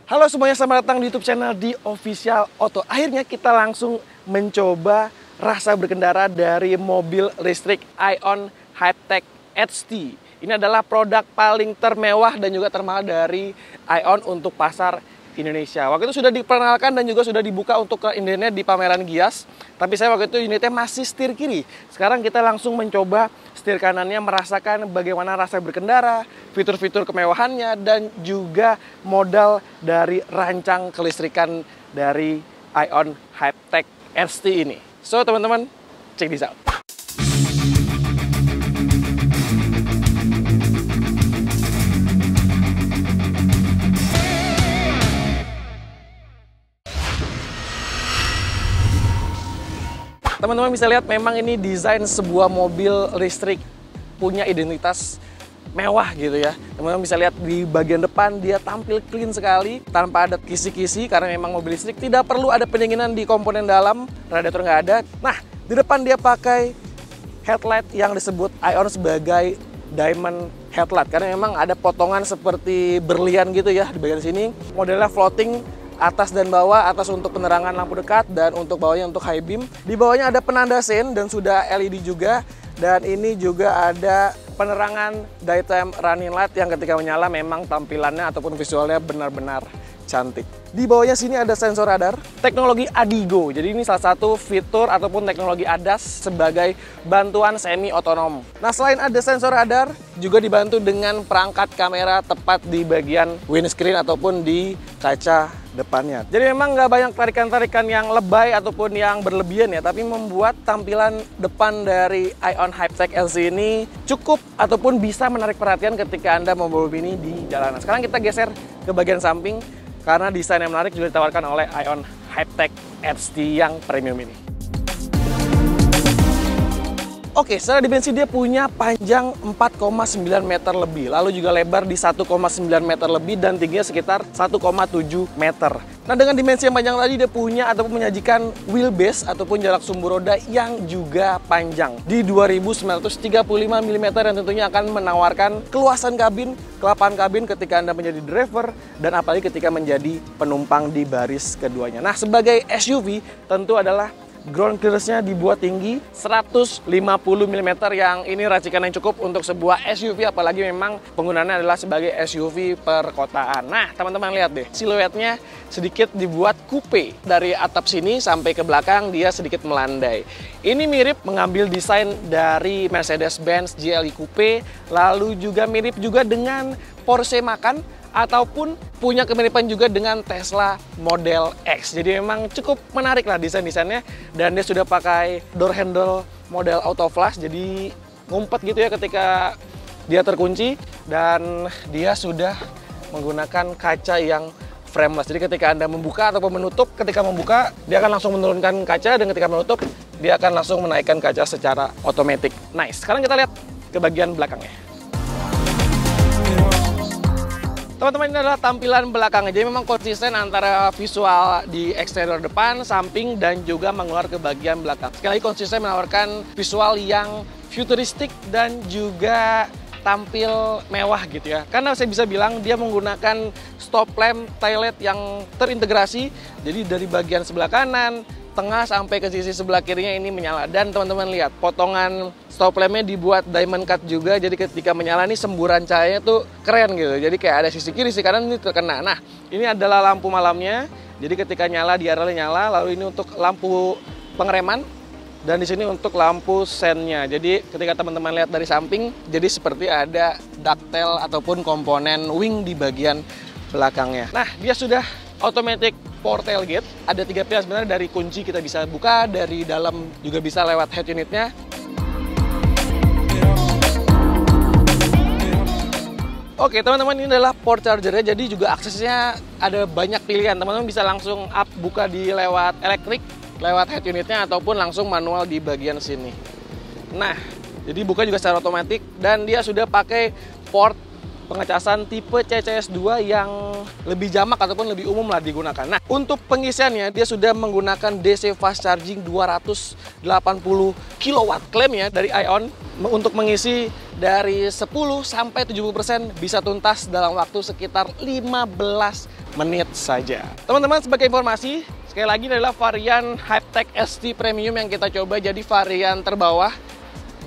Halo semuanya, selamat datang di YouTube channel di Official Auto. Akhirnya kita langsung mencoba rasa berkendara dari mobil listrik ION Hypertech HT. Ini adalah produk paling termewah dan juga termahal dari ION untuk pasar Indonesia. Waktu itu sudah diperkenalkan dan juga sudah dibuka untuk ke unitnya di pameran Gias. Tapi saya waktu itu unitnya masih setir kiri. Sekarang kita langsung mencoba setir kanannya, merasakan bagaimana rasa berkendara, fitur-fitur kemewahannya, dan juga modal dari rancang kelistrikan dari ION Hypertech HT ini. So teman-teman, check this out. Teman-teman bisa lihat memang ini desain sebuah mobil listrik punya identitas mewah gitu ya. Teman-teman bisa lihat di bagian depan dia tampil clean sekali tanpa ada kisi-kisi karena memang mobil listrik tidak perlu ada pendinginan di komponen dalam, radiator nggak ada. Nah, di depan dia pakai headlight yang disebut ION sebagai diamond headlight karena memang ada potongan seperti berlian gitu ya di bagian sini. Modelnya floating, atas dan bawah, atas untuk penerangan lampu dekat dan untuk bawahnya untuk high beam. Di bawahnya ada penanda sein dan sudah LED juga, dan ini juga ada penerangan daytime running light yang ketika menyala memang tampilannya ataupun visualnya benar-benar cantik. Di bawahnya sini ada sensor radar, teknologi ADIGO. Jadi ini salah satu fitur ataupun teknologi ADAS sebagai bantuan semi otonom. Nah, selain ada sensor radar, juga dibantu dengan perangkat kamera tepat di bagian windscreen ataupun di kaca depannya. Jadi memang nggak banyak tarikan-tarikan yang lebay ataupun yang berlebihan ya, tapi membuat tampilan depan dari ION Hypertech LC ini cukup ataupun bisa menarik perhatian ketika Anda membawa ini di jalanan. Sekarang kita geser ke bagian samping karena desain yang menarik juga ditawarkan oleh ION Hypertech HT yang premium ini. Oke, secara dimensi dia punya panjang 4,9 meter lebih, lalu juga lebar di 1,9 meter lebih dan tingginya sekitar 1,7 meter. Nah, dengan dimensi yang panjang tadi dia punya ataupun menyajikan wheelbase ataupun jarak sumbu roda yang juga panjang di 2935 mm yang tentunya akan menawarkan keluasan kabin, kelapan kabin ketika Anda menjadi driver dan apalagi ketika menjadi penumpang di baris keduanya. Nah, sebagai SUV tentu adalah ground clearance-nya dibuat tinggi 150 mm yang ini racikan yang cukup untuk sebuah SUV, apalagi memang penggunaannya adalah sebagai SUV perkotaan. Nah, teman-teman lihat deh, siluetnya sedikit dibuat coupe. Dari atap sini sampai ke belakang dia sedikit melandai. Ini mirip mengambil desain dari Mercedes-Benz GLE Coupe, lalu juga mirip juga dengan Porsche Macan, ataupun punya kemiripan juga dengan Tesla Model X. Jadi memang cukup menarik lah desain-desainnya, dan dia sudah pakai door handle model auto flash, jadi ngumpet gitu ya ketika dia terkunci, dan dia sudah menggunakan kaca yang frameless. Jadi ketika Anda membuka ataupun menutup, ketika membuka dia akan langsung menurunkan kaca, dan ketika menutup dia akan langsung menaikkan kaca secara otomatis. Nice. Sekarang kita lihat ke bagian belakangnya. Teman-teman, ini adalah tampilan belakangnya. Jadi memang konsisten antara visual di eksterior depan, samping, dan juga mengeluar ke bagian belakang. Sekali lagi konsisten menawarkan visual yang futuristik dan juga tampil mewah gitu ya. Karena saya bisa bilang dia menggunakan stop lamp tail light yang terintegrasi. Jadi dari bagian sebelah kanan, tengah sampai ke sisi sebelah kirinya ini menyala. Dan teman-teman lihat, potongan stop lampnya dibuat diamond cut juga, jadi ketika menyala ini semburan cahayanya tuh keren gitu. Jadi kayak ada sisi kiri, sisi kanan ini terkena. Nah, ini adalah lampu malamnya. Jadi ketika nyala di area nyala, lalu ini untuk lampu pengereman, dan di sini untuk lampu sennya. Jadi ketika teman-teman lihat dari samping, jadi seperti ada ductile ataupun komponen wing di bagian belakangnya. Nah, dia sudah automatic power tailgate. Ada 3 pilihan sebenarnya, dari kunci kita bisa buka, dari dalam juga bisa lewat head unitnya. Oke teman-teman, ini adalah port chargernya, jadi juga aksesnya ada banyak pilihan. Teman-teman bisa langsung up buka di lewat elektrik, lewat head unitnya, ataupun langsung manual di bagian sini. Nah, jadi buka juga secara otomatis, dan dia sudah pakai port pengecasan tipe CCS2 yang lebih jamak ataupun lebih umum lah digunakan. Nah, untuk pengisiannya dia sudah menggunakan DC fast charging 280 kW klaimnya dari ION untuk mengisi dari 10 sampai 70% bisa tuntas dalam waktu sekitar 15 menit saja. Teman-teman, sebagai informasi, sekali lagi adalah varian Hypertech ST Premium yang kita coba, jadi varian terbawah.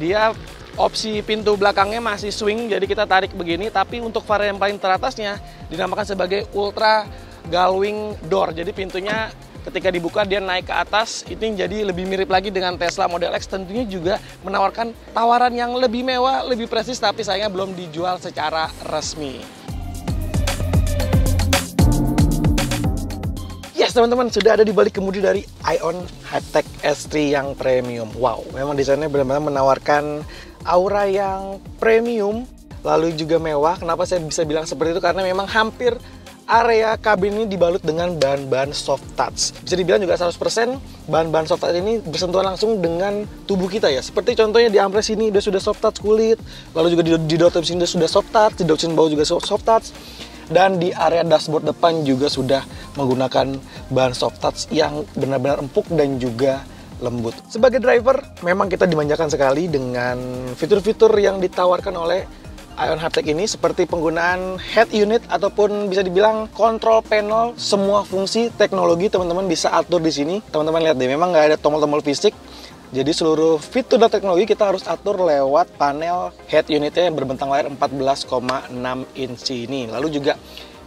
Dia opsi pintu belakangnya masih swing, jadi kita tarik begini. Tapi untuk varian paling teratasnya dinamakan sebagai Ultra Gullwing Door. Jadi pintunya ketika dibuka dia naik ke atas. Ini jadi lebih mirip lagi dengan Tesla Model X. Tentunya juga menawarkan tawaran yang lebih mewah, lebih prestis, tapi sayangnya belum dijual secara resmi. Yes, teman-teman, sudah ada di balik kemudi dari ION Hypertech S3 yang premium. Wow, memang desainnya benar-benar menawarkan aura yang premium, lalu juga mewah. Kenapa saya bisa bilang seperti itu? Karena memang hampir area kabin ini dibalut dengan bahan-bahan soft touch. Bisa dibilang juga 100% bahan-bahan soft touch ini bersentuhan langsung dengan tubuh kita ya. Seperti contohnya di armrest ini sudah soft touch kulit, lalu juga di door sini sudah soft touch, di door bawah juga soft touch. Dan di area dashboard depan juga sudah menggunakan bahan soft touch yang benar-benar empuk dan juga lembut. Sebagai driver, memang kita dimanjakan sekali dengan fitur-fitur yang ditawarkan oleh ION Hypertech ini, seperti penggunaan head unit ataupun bisa dibilang control panel. Semua fungsi teknologi teman-teman bisa atur di sini. Teman-teman lihat deh, memang nggak ada tombol-tombol fisik. Jadi seluruh fitur dan teknologi kita harus atur lewat panel head unitnya yang berbentang layar 14,6 inci ini. Lalu juga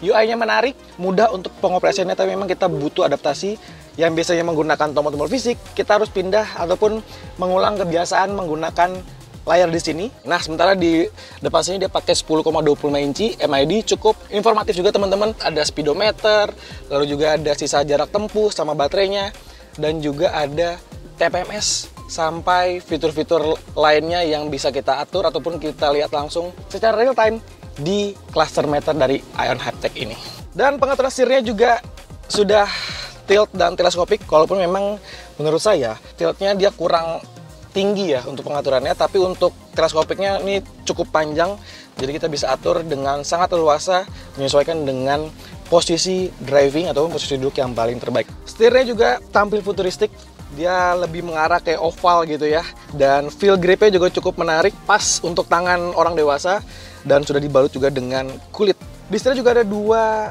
UI-nya menarik, mudah untuk pengoperasiannya, tapi memang kita butuh adaptasi. Yang biasanya menggunakan tombol-tombol fisik, kita harus pindah ataupun mengulang kebiasaan menggunakan layar di sini. Nah, sementara di depan sini dia pakai 10,25 inci MID, cukup informatif juga teman-teman. Ada speedometer, lalu juga ada sisa jarak tempuh sama baterainya, dan juga ada TPMS sampai fitur-fitur lainnya yang bisa kita atur ataupun kita lihat langsung secara real time di cluster meter dari ION Hypertech ini. Dan pengaturan setirnya juga sudah tilt dan teleskopik, walaupun memang menurut saya tiltnya dia kurang tinggi ya untuk pengaturannya, tapi untuk teleskopiknya ini cukup panjang, jadi kita bisa atur dengan sangat leluasa menyesuaikan dengan posisi driving ataupun posisi duduk yang paling terbaik. Setirnya juga tampil futuristik, dia lebih mengarah ke oval gitu ya, dan feel gripnya juga cukup menarik, pas untuk tangan orang dewasa, dan sudah dibalut juga dengan kulit. Di setir juga ada dua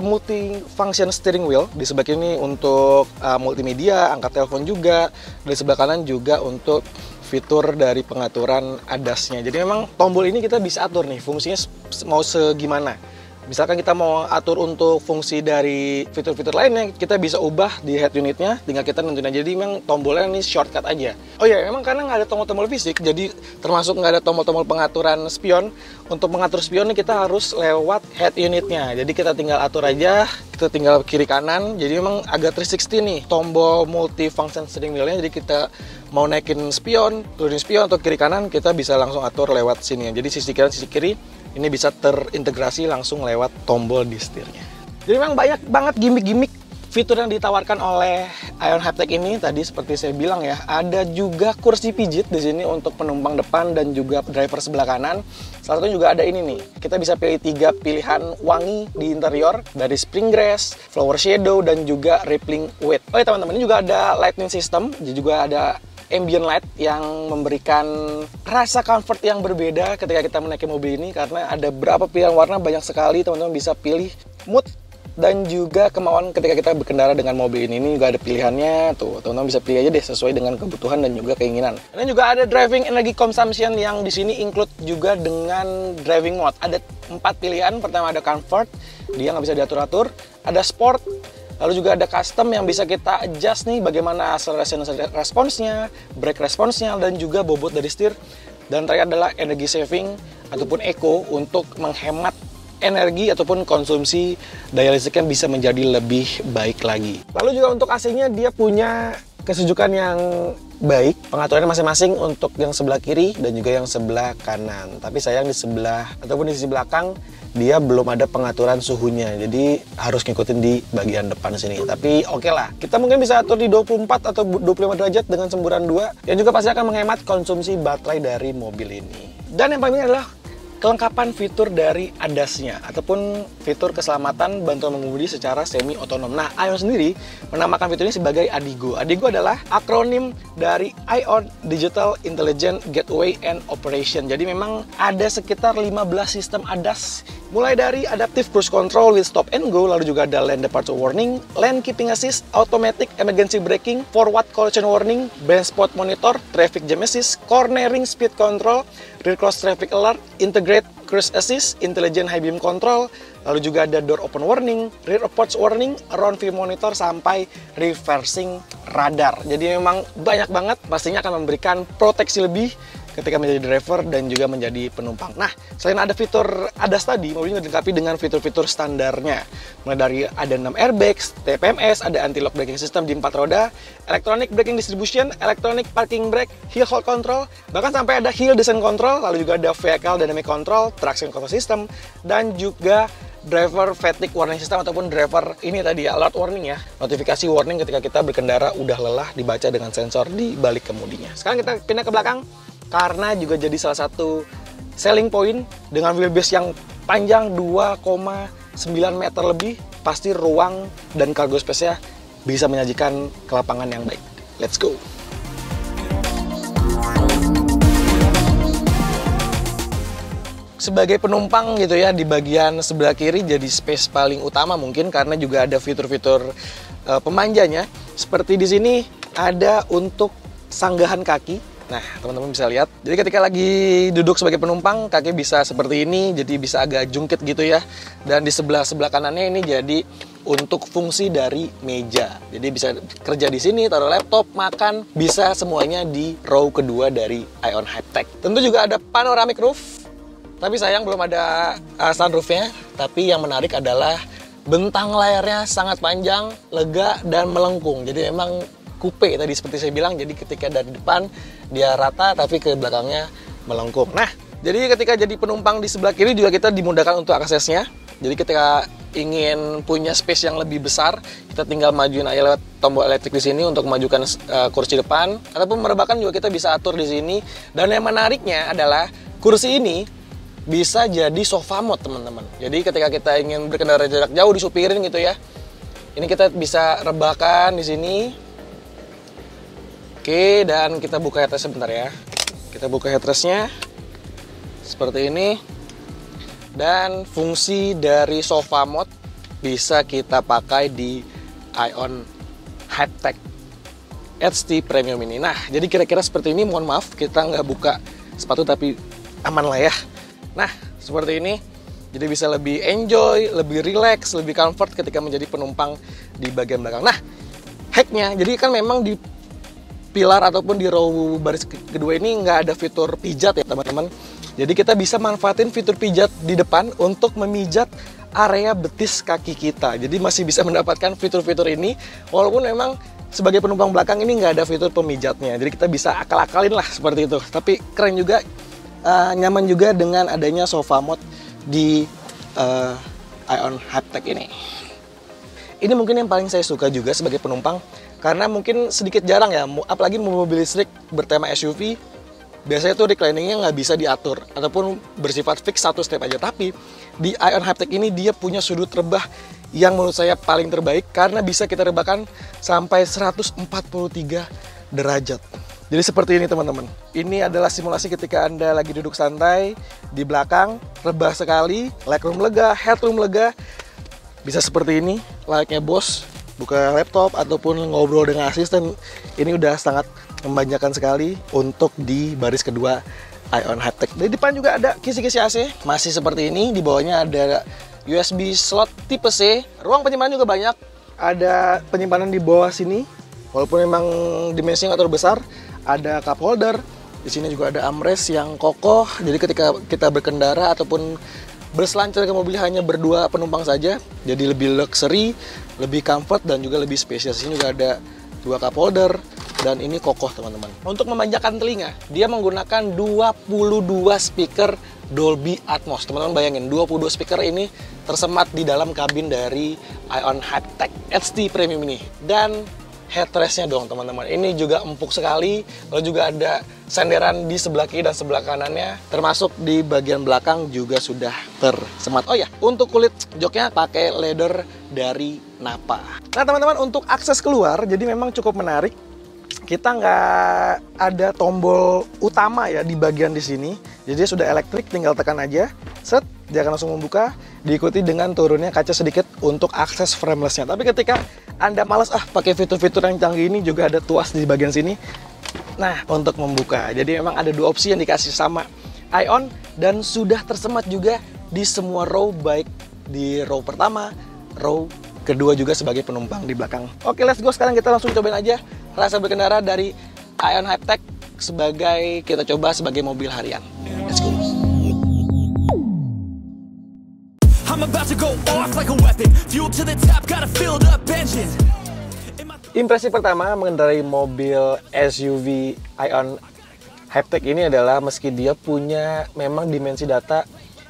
multi-function steering wheel. Di sebelah kiri untuk multimedia, angkat telepon juga. Di sebelah kanan juga untuk fitur dari pengaturan ADAS-nya. Jadi memang tombol ini kita bisa atur nih fungsinya mau segimana. Misalkan kita mau atur untuk fungsi dari fitur-fitur lainnya, kita bisa ubah di head unitnya, tinggal kita nentuin aja. Jadi memang tombolnya ini shortcut aja. Oh iya, memang karena nggak ada tombol-tombol fisik, jadi termasuk nggak ada tombol-tombol pengaturan spion. Untuk mengatur spion ini kita harus lewat head unitnya. Jadi kita tinggal atur aja, kita tinggal kiri kanan. Jadi memang agak 360 nih, tombol multi-function steering wheel-nya. Jadi kita mau naikin spion, turunin spion, atau kiri kanan, kita bisa langsung atur lewat sini. Jadi sisi kanan, sisi kiri, ini bisa terintegrasi langsung lewat tombol di setirnya. Jadi memang banyak banget gimmick-gimmick fitur yang ditawarkan oleh ION Hypertech ini. Tadi seperti saya bilang ya, ada juga kursi pijit di sini untuk penumpang depan dan juga driver sebelah kanan. Salah satunya juga ada ini nih. Kita bisa pilih 3 pilihan wangi di interior, dari spring grass, flower shadow, dan juga rippling wet. Oh ya teman-teman, ini juga ada lighting system, juga ada ambient light yang memberikan rasa comfort yang berbeda ketika kita menaiki mobil ini, karena ada berapa pilihan warna, banyak sekali. Teman-teman bisa pilih mood dan juga kemauan ketika kita berkendara dengan mobil ini. Ini juga ada pilihannya tuh, teman-teman bisa pilih aja deh sesuai dengan kebutuhan dan juga keinginan. Dan juga ada driving energy consumption yang di sini include juga dengan driving mode. Ada 4 pilihan. Pertama ada comfort, dia nggak bisa diatur-atur. Ada sport, lalu juga ada custom yang bisa kita adjust nih, bagaimana acceleration responsnya, brake responsnya, dan juga bobot dari setir. Dan terakhir adalah energy saving ataupun eco untuk menghemat energi ataupun konsumsi daya listrik yang bisa menjadi lebih baik lagi. Lalu juga untuk AC-nya dia punya kesejukan yang baik, pengaturannya masing-masing untuk yang sebelah kiri dan juga yang sebelah kanan. Tapi sayang di sebelah ataupun di sisi belakang dia belum ada pengaturan suhunya, jadi harus ngikutin di bagian depan sini. Tapi oke lah, kita mungkin bisa atur di 24 atau 25 derajat dengan semburan 2, yang juga pasti akan menghemat konsumsi baterai dari mobil ini. Dan yang paling penting adalah kelengkapan fitur dari ADAS-nya ataupun fitur keselamatan bantuan mengemudi secara semi otonom. Nah, ION sendiri menamakan fitur ini sebagai ADIGO. ADIGO adalah akronim dari ION Digital Intelligent Gateway and Operation. Jadi memang ada sekitar 15 sistem ADAS Mulai dari adaptive cruise control with stop and go, lalu juga ada lane departure warning, lane keeping assist, automatic emergency braking, forward collision warning, blind spot monitor, traffic jam assist, cornering speed control, rear cross traffic alert, integrate cruise assist, intelligent high beam control, lalu juga ada door open warning, rear approach warning, around view monitor, sampai reversing radar. Jadi memang banyak banget, pastinya akan memberikan proteksi lebih ketika menjadi driver dan juga menjadi penumpang. Nah, selain ada fitur ADAS tadi, mobil ini dilengkapi dengan fitur-fitur standarnya. Mulai dari ada 6 airbags, TPMS, ada anti-lock braking system di 4 roda, electronic braking distribution, electronic parking brake, hill hold control, bahkan sampai ada hill descent control, lalu juga ada vehicle dynamic control, traction control system, dan juga driver fatigue warning system ataupun driver ini tadi ya, alert warning ya, notifikasi warning ketika kita berkendara udah lelah dibaca dengan sensor di balik kemudinya. Sekarang kita pindah ke belakang. Karena juga jadi salah satu selling point dengan wheelbase yang panjang 2,9 meter lebih, pasti ruang dan cargo space-nya bisa menyajikan kelapangan yang baik. Let's go! Sebagai penumpang gitu ya, di bagian sebelah kiri jadi space paling utama mungkin karena juga ada fitur-fitur pemanjanya. Seperti di sini ada untuk sanggahan kaki. Nah, teman-teman bisa lihat. Jadi ketika lagi duduk sebagai penumpang, kaki bisa seperti ini, jadi bisa agak jungkit gitu ya. Dan di sebelah kanannya ini jadi untuk fungsi dari meja. Jadi bisa kerja di sini, taruh laptop, makan, bisa semuanya di row kedua dari Ion Hype-Tech. Tentu juga ada panoramic roof. Tapi sayang belum ada sunroofnya. Tapi yang menarik adalah bentang layarnya sangat panjang, lega, dan melengkung. Jadi memang coupe tadi seperti saya bilang, jadi ketika dari depan dia rata tapi ke belakangnya melengkung. Nah, jadi ketika jadi penumpang di sebelah kiri juga kita dimudahkan untuk aksesnya. Jadi ketika ingin punya space yang lebih besar, kita tinggal majuin aja lewat tombol elektrik di sini untuk memajukan kursi depan, ataupun merebahkan juga kita bisa atur di sini. Dan yang menariknya adalah kursi ini bisa jadi sofa mode, teman-teman. Jadi ketika kita ingin berkendara jarak jauh disupirin gitu ya, ini kita bisa rebahkan di sini. Oke, dan kita buka headrest sebentar ya. Kita buka headrestnya seperti ini. Dan fungsi dari sofa mode bisa kita pakai di Ion Hype-Tech HT Premium ini. Nah, jadi kira-kira seperti ini. Mohon maaf, kita nggak buka sepatu tapi aman lah ya. Nah, seperti ini. Jadi bisa lebih enjoy, lebih relax, lebih comfort ketika menjadi penumpang di bagian belakang. Nah, hacknya, jadi kan memang di pilar ataupun di row baris kedua ini nggak ada fitur pijat ya teman-teman. Jadi kita bisa manfaatin fitur pijat di depan untuk memijat area betis kaki kita. Jadi masih bisa mendapatkan fitur-fitur ini walaupun memang sebagai penumpang belakang ini nggak ada fitur pemijatnya. Jadi kita bisa akal-akalin lah seperti itu. Tapi keren juga, nyaman juga dengan adanya sofa mode di Ion Hype-Tech ini. Ini mungkin yang paling saya suka juga sebagai penumpang. Karena mungkin sedikit jarang ya, apalagi mobil listrik bertema SUV, biasanya tuh recliningnya nggak bisa diatur, ataupun bersifat fix satu step aja. Tapi di Ion Hype-Tech ini dia punya sudut rebah yang menurut saya paling terbaik, karena bisa kita rebahkan sampai 143 derajat. Jadi seperti ini teman-teman. Ini adalah simulasi ketika Anda lagi duduk santai, di belakang, rebah sekali, legroom lega, headroom lega. Bisa seperti ini, layaknya bos. Buka laptop ataupun ngobrol dengan asisten, ini udah sangat membanjakan sekali untuk di baris kedua Ion Hype-Tech. Di depan juga ada kisi-kisi AC, masih seperti ini. Di bawahnya ada USB slot tipe C. Ruang penyimpanan juga banyak. Ada penyimpanan di bawah sini, walaupun memang dimensinya nggak terlalu besar. Ada cup holder. Di sini juga ada armrest yang kokoh. Jadi ketika kita berkendara ataupun berselancar ke mobil hanya berdua penumpang saja, jadi lebih luxury, lebih comfort, dan juga lebih spacious. Ini juga ada 2 cup holder, dan ini kokoh teman-teman. Untuk memanjakan telinga, dia menggunakan 22 speaker Dolby Atmos. Teman-teman bayangin, 22 speaker ini tersemat di dalam kabin dari Ion Hype-Tech HT Premium ini. Dan headrestnya dong teman-teman, ini juga empuk sekali. Lalu juga ada senderan di sebelah kiri dan sebelah kanannya, termasuk di bagian belakang juga sudah tersemat. Oh ya, untuk kulit joknya pakai leather dari Napa. Nah teman-teman, untuk akses keluar jadi memang cukup menarik. Kita nggak ada tombol utama ya di bagian di sini, jadi sudah elektrik, tinggal tekan aja, set, dia akan langsung membuka, diikuti dengan turunnya kaca sedikit untuk akses framelessnya. Tapi ketika Anda malas pakai fitur-fitur yang canggih ini, juga ada tuas di bagian sini. Nah, untuk membuka. Jadi memang ada dua opsi yang dikasih sama Ion, dan sudah tersemat juga di semua row, baik di row pertama, row kedua juga sebagai penumpang di belakang. Oke, let's go. Sekarang kita langsung cobain aja rasa berkendara dari Ion Hypertech kita coba sebagai mobil harian. Let's go. Impresi pertama mengendarai mobil SUV Ion Hypertech ini adalah meski dia punya memang dimensi data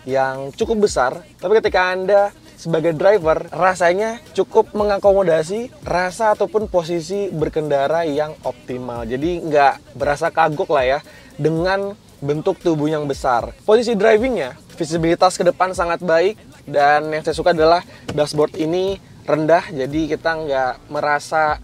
yang cukup besar, tapi ketika Anda sebagai driver rasanya cukup mengakomodasi rasa ataupun posisi berkendara yang optimal. Jadi nggak berasa kagok lah ya dengan bentuk tubuh yang besar. Posisi drivingnya, visibilitas ke depan sangat baik, dan yang saya suka adalah dashboard ini rendah, jadi kita nggak merasa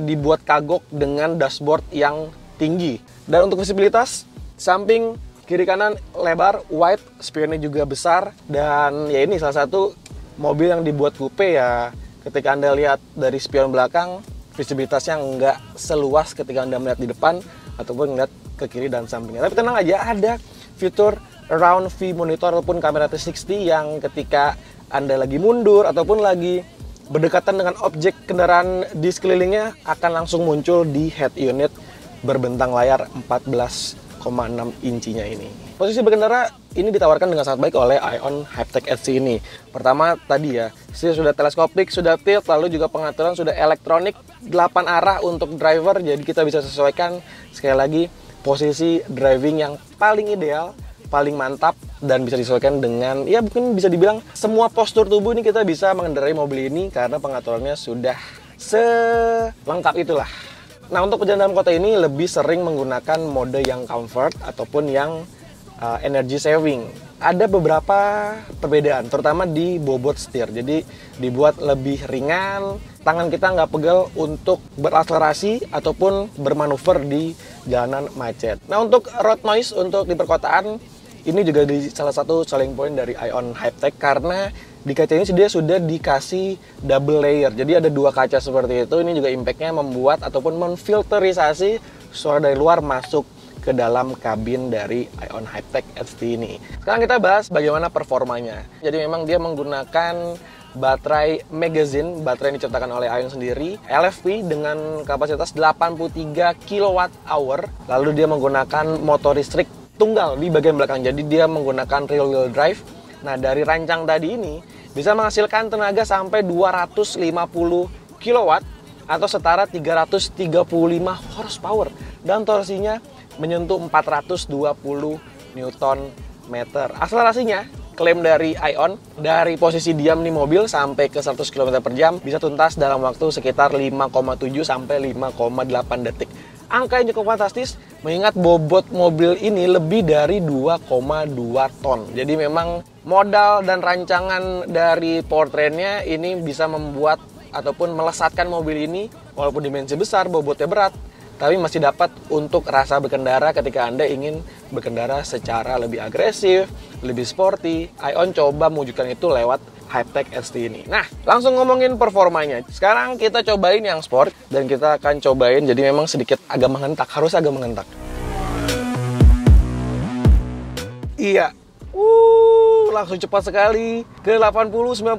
dibuat kagok dengan dashboard yang tinggi. Dan untuk visibilitas, samping kiri kanan lebar, wide, spionnya juga besar, dan ya ini salah satu mobil yang dibuat coupe ya. Ketika Anda lihat dari spion belakang, visibilitasnya nggak seluas ketika Anda melihat di depan ataupun melihat ke kiri dan sampingnya. Tapi tenang aja, ada fitur around view monitor ataupun kamera 360 yang ketika Anda lagi mundur ataupun lagi berdekatan dengan objek kendaraan di sekelilingnya akan langsung muncul di head unit berbentang layar 14,6 inchinya ini. Posisi berkendara ini ditawarkan dengan sangat baik oleh Ion Hypertech ST ini. Pertama tadi ya, sudah teleskopik, sudah tilt, lalu juga pengaturan sudah elektronik, 8 arah untuk driver, jadi kita bisa sesuaikan sekali lagi posisi driving yang paling ideal, paling mantap, dan bisa disesuaikan dengan, ya mungkin bisa dibilang semua postur tubuh ini kita bisa mengendarai mobil ini karena pengaturannya sudah selengkap itulah. Nah, untuk perjalanan dalam kota ini lebih sering menggunakan mode yang comfort ataupun yang energy saving. Ada beberapa perbedaan, terutama di bobot setir. Jadi dibuat lebih ringan, tangan kita nggak pegel untuk berakselerasi ataupun bermanuver di jalanan macet. Nah, untuk road noise untuk di perkotaan, ini juga salah satu selling point dari Ion Hypertech karena di kaca ini dia sudah dikasih double layer. Jadi ada dua kaca seperti itu. Ini juga impact-nya membuat ataupun memfilterisasi suara dari luar masuk ke dalam kabin dari Ion Hypertech ST ini. Sekarang kita bahas bagaimana performanya. Jadi memang dia menggunakan baterai Magazine, baterai yang diciptakan oleh Ion sendiri, LFP dengan kapasitas 83 kWh. Lalu dia menggunakan motor listrik tunggal di bagian belakang. Jadi dia menggunakan rear wheel drive. Nah, dari rancang tadi ini bisa menghasilkan tenaga sampai 250 kW atau setara 335 horsepower, dan torsinya menyentuh 420 Nm. Akselerasinya, klaim dari Ion, dari posisi diam nih mobil sampai ke 100 km per jam bisa tuntas dalam waktu sekitar 5,7 sampai 5,8 detik. Angka yang cukup fantastis mengingat bobot mobil ini lebih dari 2,2 ton. Jadi memang modal dan rancangan dari powertrainnya ini bisa membuat ataupun melesatkan mobil ini walaupun dimensi besar, bobotnya berat, tapi masih dapat untuk rasa berkendara ketika Anda ingin berkendara secara lebih agresif, lebih sporty. Ion coba mewujudkan itu lewat Hypertech ST ini. Nah, langsung ngomongin performanya. Sekarang kita cobain yang sport, dan kita akan cobain jadi memang sedikit agak menghentak, harus agak menghentak. Iya. Langsung cepat sekali ke 80, 90,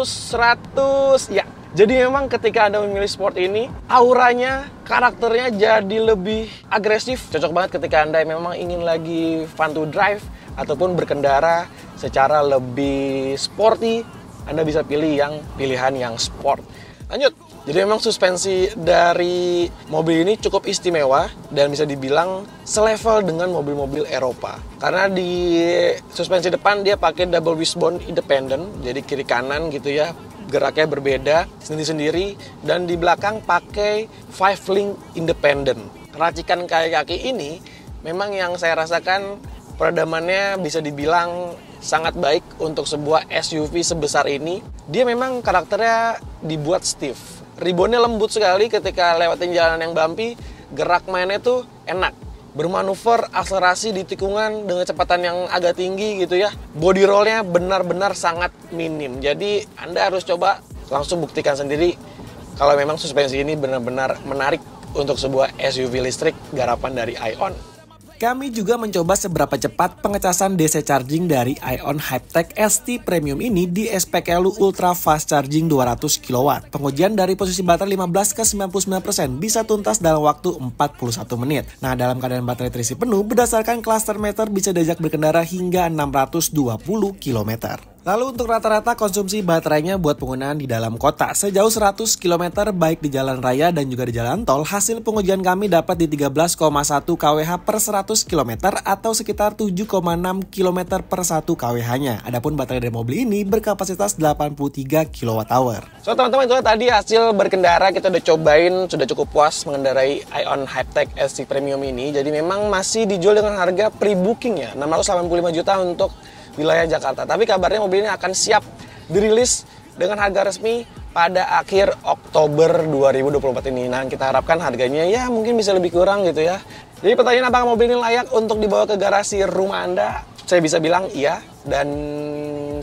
100. Ya. Jadi memang ketika Anda memilih sport ini, auranya, karakternya jadi lebih agresif. Cocok banget ketika Anda memang ingin lagi fun to drive ataupun berkendara secara lebih sporty. Anda bisa pilih pilihan yang sport. Lanjut. Jadi memang suspensi dari mobil ini cukup istimewa dan bisa dibilang selevel dengan mobil-mobil Eropa. Karena di suspensi depan dia pakai double wishbone independent, jadi kiri kanan gitu ya. Geraknya berbeda sendiri-sendiri, dan di belakang pakai 5-link independent. Racikan kaki ini memang yang saya rasakan peredamannya bisa dibilang sangat baik untuk sebuah SUV sebesar ini. Dia memang karakternya dibuat stiff. Ribonnya lembut sekali ketika lewatin jalan yang bumpy, gerak mainnya tuh enak. bermanuver, akselerasi di tikungan dengan kecepatan yang agak tinggi gitu ya. Body rollnya benar-benar sangat minim. Jadi Anda harus coba langsung buktikan sendiri kalau memang suspensi ini benar-benar menarik untuk sebuah SUV listrik garapan dari ION. Kami juga mencoba seberapa cepat pengecasan DC charging dari ION Hypertech ST Premium ini di SPKLU Ultra Fast Charging 200 kW. Pengujian dari posisi baterai 15 ke 99% bisa tuntas dalam waktu 41 menit. Nah, dalam keadaan baterai terisi penuh, berdasarkan cluster meter bisa diajak berkendara hingga 620 km. Lalu untuk rata-rata konsumsi baterainya buat penggunaan di dalam kota sejauh 100 km baik di jalan raya dan juga di jalan tol, hasil pengujian kami dapat di 13,1 kWh per 100 km atau sekitar 7,6 km per 1 kWh-nya. Adapun baterai dari mobil ini berkapasitas 83 kWh. So teman-teman, itu tadi hasil berkendara, kita udah cobain, sudah cukup puas mengendarai ION Hypertech ST Premium ini. Jadi memang masih dijual dengan harga pre-booking ya, 685 juta untuk wilayah Jakarta. Tapi kabarnya mobil ini akan siap dirilis dengan harga resmi pada akhir Oktober 2024 ini. Nah, kita harapkan harganya ya mungkin bisa lebih kurang gitu ya. Jadi pertanyaan, apakah mobil ini layak untuk dibawa ke garasi rumah Anda? Saya bisa bilang iya, dan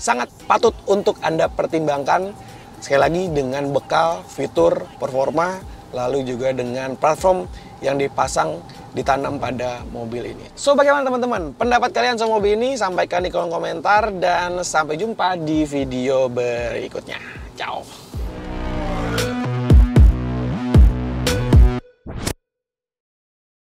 sangat patut untuk Anda pertimbangkan. Sekali lagi dengan bekal, fitur, performa, lalu juga dengan platform yang dipasang, ditanam pada mobil ini. So, bagaimana teman-teman? Pendapat kalian soal mobil ini? Sampaikan di kolom komentar dan sampai jumpa di video berikutnya. Ciao!